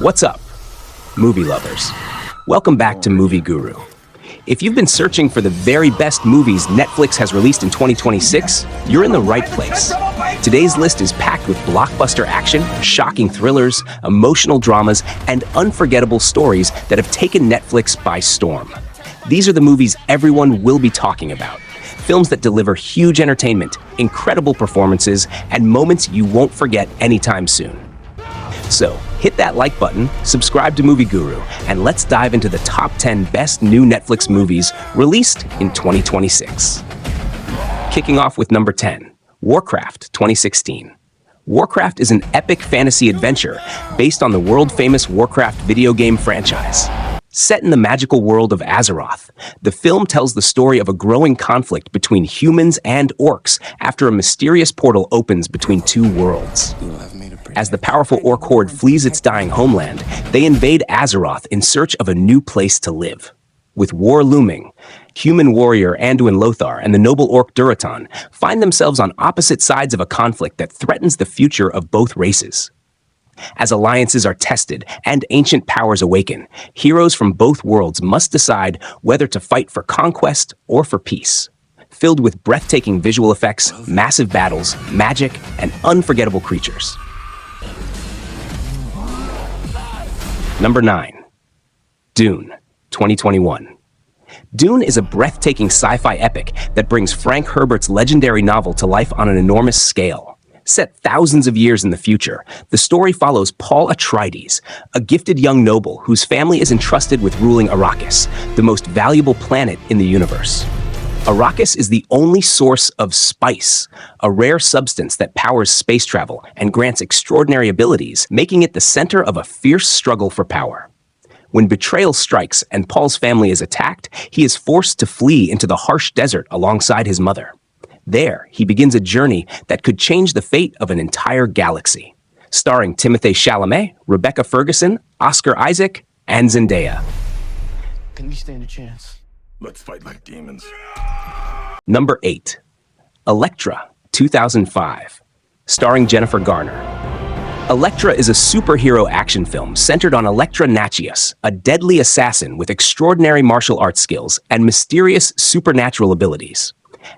What's up, movie lovers? Welcome back to Movie Guru. If you've been searching for the very best movies Netflix has released in 2026, you're in the right place. Today's list is packed with blockbuster action, shocking thrillers, emotional dramas, and unforgettable stories that have taken Netflix by storm. These are the movies everyone will be talking about. Films that deliver huge entertainment, incredible performances, and moments you won't forget anytime soon. So, hit that like button, subscribe to Movie Guru, and let's dive into the top 10 best new Netflix movies released in 2026. Kicking off with number 10, Warcraft 2016. Warcraft is an epic fantasy adventure based on the world-famous Warcraft video game franchise. Set in the magical world of Azeroth, the film tells the story of a growing conflict between humans and orcs after a mysterious portal opens between two worlds. As the powerful orc horde flees its dying homeland, they invade Azeroth in search of a new place to live. With war looming, human warrior Anduin Lothar and the noble orc Duraton find themselves on opposite sides of a conflict that threatens the future of both races. As alliances are tested and ancient powers awaken, heroes from both worlds must decide whether to fight for conquest or for peace. Filled with breathtaking visual effects, massive battles, magic, and unforgettable creatures. Number 9. Dune 2021. Dune is a breathtaking sci-fi epic that brings Frank Herbert's legendary novel to life on an enormous scale. Set thousands of years in the future, the story follows Paul Atreides, a gifted young noble whose family is entrusted with ruling Arrakis, the most valuable planet in the universe. Arrakis is the only source of spice, a rare substance that powers space travel and grants extraordinary abilities, making it the center of a fierce struggle for power. When betrayal strikes and Paul's family is attacked, he is forced to flee into the harsh desert alongside his mother. There, he begins a journey that could change the fate of an entire galaxy. Starring Timothée Chalamet, Rebecca Ferguson, Oscar Isaac, and Zendaya. Can we stand a chance? Let's fight like demons. Number 8. Elektra 2005. Starring Jennifer Garner. Elektra is a superhero action film centered on Elektra Natchius, a deadly assassin with extraordinary martial arts skills and mysterious supernatural abilities.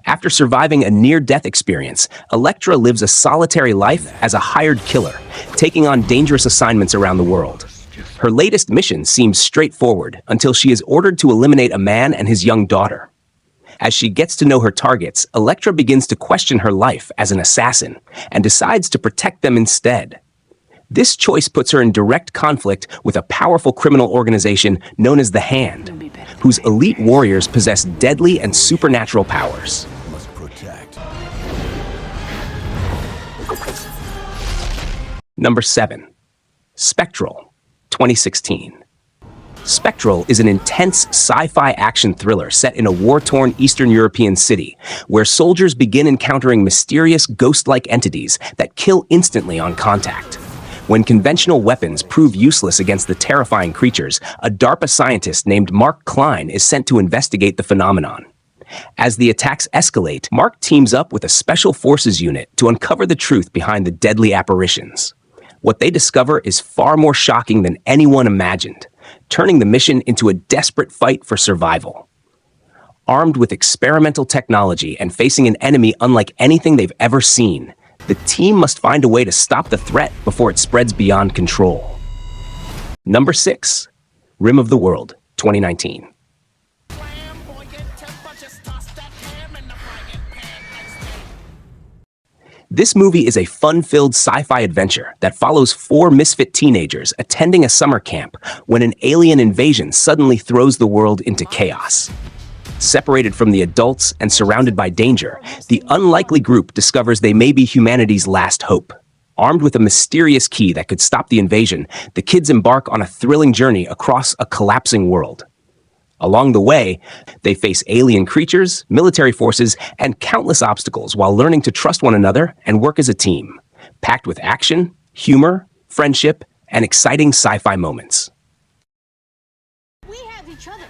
After surviving a near-death experience, Elektra lives a solitary life as a hired killer, taking on dangerous assignments around the world. Her latest mission seems straightforward until she is ordered to eliminate a man and his young daughter. As she gets to know her targets, Elektra begins to question her life as an assassin and decides to protect them instead. This choice puts her in direct conflict with a powerful criminal organization known as the Hand, whose elite warriors possess deadly and supernatural powers. Must protect. Number 7. Spectral 2016. Spectral is an intense sci-fi action thriller set in a war-torn Eastern European city, where soldiers begin encountering mysterious ghost-like entities that kill instantly on contact. When conventional weapons prove useless against the terrifying creatures, a DARPA scientist named Mark Klein is sent to investigate the phenomenon. As the attacks escalate, Mark teams up with a special forces unit to uncover the truth behind the deadly apparitions. What they discover is far more shocking than anyone imagined, turning the mission into a desperate fight for survival. Armed with experimental technology and facing an enemy unlike anything they've ever seen, the team must find a way to stop the threat before it spreads beyond control. Number 6. Rim of the World 2019. This movie is a fun-filled sci-fi adventure that follows 4 misfit teenagers attending a summer camp when an alien invasion suddenly throws the world into chaos. Separated from the adults and surrounded by danger, the unlikely group discovers they may be humanity's last hope. Armed with a mysterious key that could stop the invasion, the kids embark on a thrilling journey across a collapsing world. Along the way, they face alien creatures, military forces, and countless obstacles while learning to trust one another and work as a team, packed with action, humor, friendship, and exciting sci-fi moments. We have each other,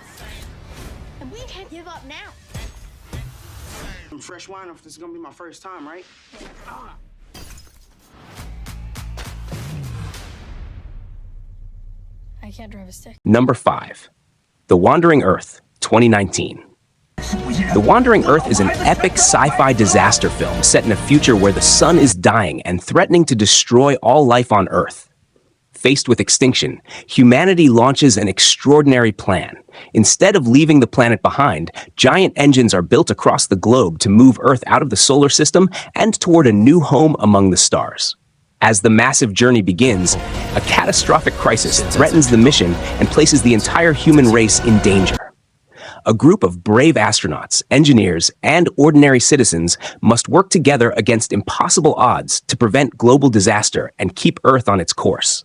and we can't give up now. Fresh wine, if this is gonna be my first time, right? I can't drive a stick. Number 5. The Wandering Earth, 2019. The Wandering Earth is an epic sci-fi disaster film set in a future where the sun is dying and threatening to destroy all life on Earth. Faced with extinction, humanity launches an extraordinary plan. Instead of leaving the planet behind, giant engines are built across the globe to move Earth out of the solar system and toward a new home among the stars. As the massive journey begins, a catastrophic crisis threatens the mission and places the entire human race in danger. A group of brave astronauts, engineers, and ordinary citizens must work together against impossible odds to prevent global disaster and keep Earth on its course.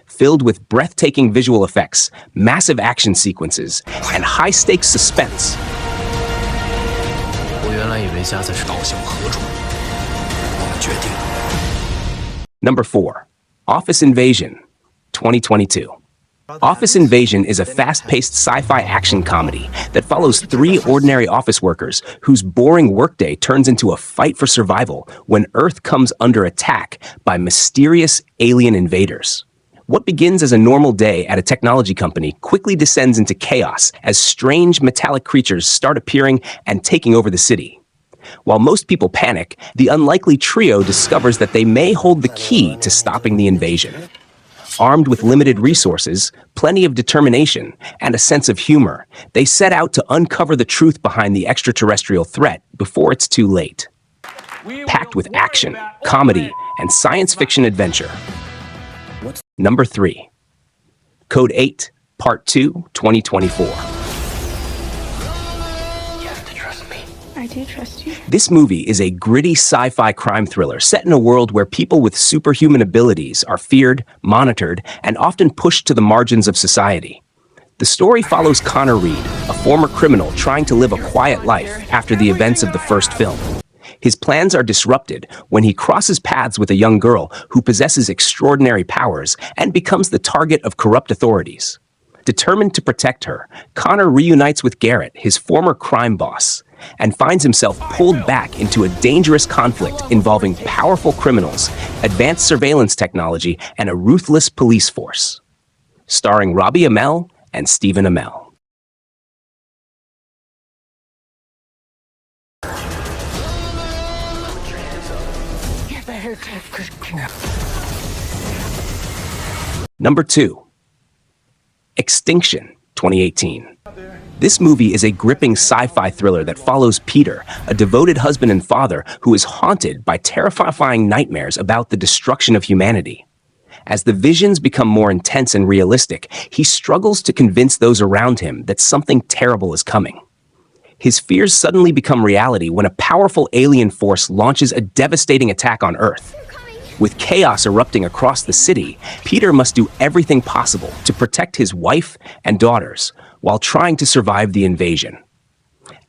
Filled with breathtaking visual effects, massive action sequences, and high-stakes suspense. Number 4. Office Invasion, 2022. Office Invasion is a fast-paced sci-fi action comedy that follows 3 ordinary office workers whose boring workday turns into a fight for survival when Earth comes under attack by mysterious alien invaders. What begins as a normal day at a technology company quickly descends into chaos as strange metallic creatures start appearing and taking over the city. While most people panic, the unlikely trio discovers that they may hold the key to stopping the invasion. Armed with limited resources, plenty of determination, and a sense of humor, they set out to uncover the truth behind the extraterrestrial threat before it's too late. Packed with action, comedy, and science fiction adventure. Number 3. Code 8, Part 2, 2024. You have to trust me. I do trust you. This movie is a gritty sci-fi crime thriller set in a world where people with superhuman abilities are feared, monitored, and often pushed to the margins of society. The story follows Connor Reed, a former criminal trying to live a quiet life after the events of the first film. His plans are disrupted when he crosses paths with a young girl who possesses extraordinary powers and becomes the target of corrupt authorities. Determined to protect her, Connor reunites with Garrett, his former crime boss, and finds himself pulled back into a dangerous conflict involving powerful criminals, advanced surveillance technology, and a ruthless police force. Starring Robbie Amell and Stephen Amell. Number 2. Extinction, 2018. This movie is a gripping sci-fi thriller that follows Peter, a devoted husband and father who is haunted by terrifying nightmares about the destruction of humanity. As the visions become more intense and realistic, he struggles to convince those around him that something terrible is coming. His fears suddenly become reality when a powerful alien force launches a devastating attack on Earth. With chaos erupting across the city, Peter must do everything possible to protect his wife and daughters while trying to survive the invasion.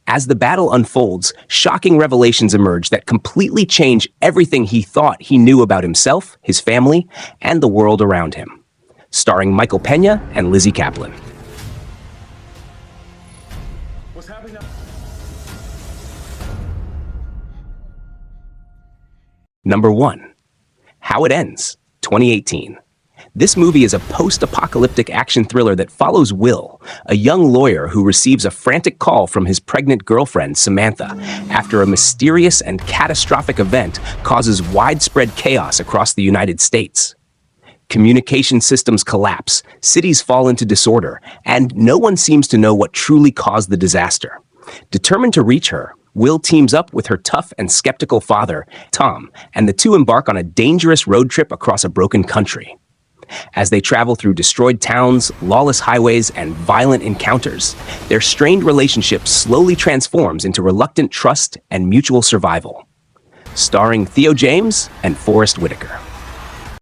As the battle unfolds, shocking revelations emerge that completely change everything he thought he knew about himself, his family, and the world around him. Starring Michael Pena and Lizzie Kaplan. Number 1. How It Ends, 2018. This movie is a post-apocalyptic action thriller that follows Will, a young lawyer who receives a frantic call from his pregnant girlfriend, Samantha, after a mysterious and catastrophic event causes widespread chaos across the United States. Communication systems collapse, cities fall into disorder, and no one seems to know what truly caused the disaster. Determined to reach her, Will teams up with her tough and skeptical father, Tom, and the two embark on a dangerous road trip across a broken country. As they travel through destroyed towns, lawless highways, and violent encounters, their strained relationship slowly transforms into reluctant trust and mutual survival. Starring Theo James and Forrest Whitaker.